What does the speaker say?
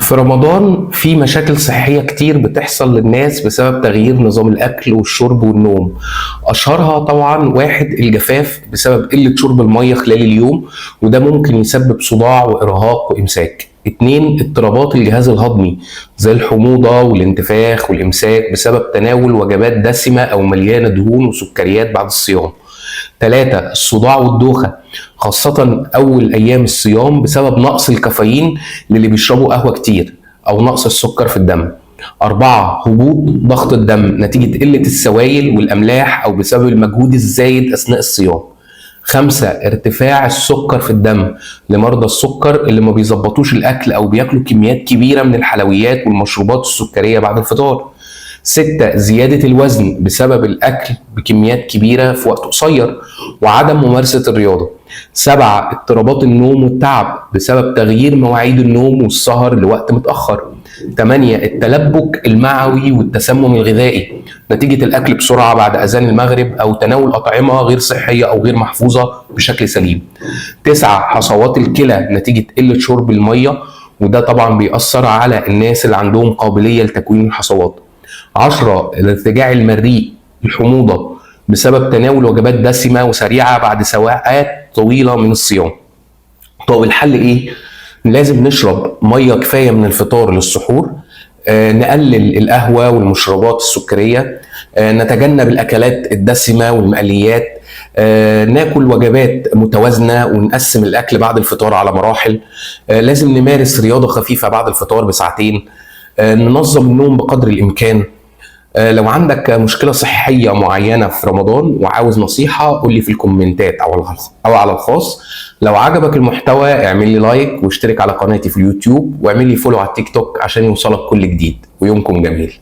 في رمضان في مشاكل صحية كتير بتحصل للناس بسبب تغيير نظام الأكل والشرب والنوم. أشهرها طبعا واحد الجفاف بسبب قلة شرب المية خلال اليوم، وده ممكن يسبب صداع وإرهاق وإمساك. اتنين، اضطرابات الجهاز الهضمي زي الحموضة والانتفاخ والإمساك بسبب تناول وجبات دسمة أو مليانة دهون وسكريات بعد الصيام. ثلاثة، الصداع والدوخة خاصة أول أيام الصيام بسبب نقص الكافيين للي بيشربوا قهوة كتير أو نقص السكر في الدم. أربعة، هبوط ضغط الدم نتيجة قلة السوائل والأملاح أو بسبب المجهود الزايد أثناء الصيام. خمسة، ارتفاع السكر في الدم لمرضى السكر اللي ما بيظبطوش الأكل أو بياكلوا كميات كبيرة من الحلويات والمشروبات السكرية بعد الفطار. ستة، زيادة الوزن بسبب الأكل بكميات كبيرة في وقت قصير وعدم ممارسة الرياضة. سبعة، اضطرابات النوم والتعب بسبب تغيير مواعيد النوم والسهر لوقت متأخر. تمانية، التلبك المعوي والتسمم الغذائي نتيجة الأكل بسرعة بعد أذان المغرب أو تناول أطعمة غير صحية أو غير محفوظة بشكل سليم. تسعة، حصوات الكلى نتيجة قلة شرب المية، وده طبعا بيأثر على الناس اللي عندهم قابلية لتكوين الحصوات. 10، الارتجاع المريء الحموضة بسبب تناول وجبات دسمة وسريعة بعد ساعات طويلة من الصيام. طب الحل ايه؟ لازم نشرب مية كفاية من الفطار للسحور، نقلل القهوة والمشروبات السكرية، نتجنب الأكلات الدسمة والمقليات، ناكل وجبات متوازنة ونقسم الأكل بعد الفطار على مراحل، لازم نمارس رياضة خفيفة بعد الفطار بساعتين، ننظم النوم بقدر الإمكان. لو عندك مشكلة صحية معينة في رمضان وعاوز نصيحة قول لي في الكومنتات أو على الخاص. لو عجبك المحتوى اعمل لي لايك واشترك على قناتي في اليوتيوب واعمل لي فولو على التيك توك عشان يوصلك كل جديد، ويومكم جميل.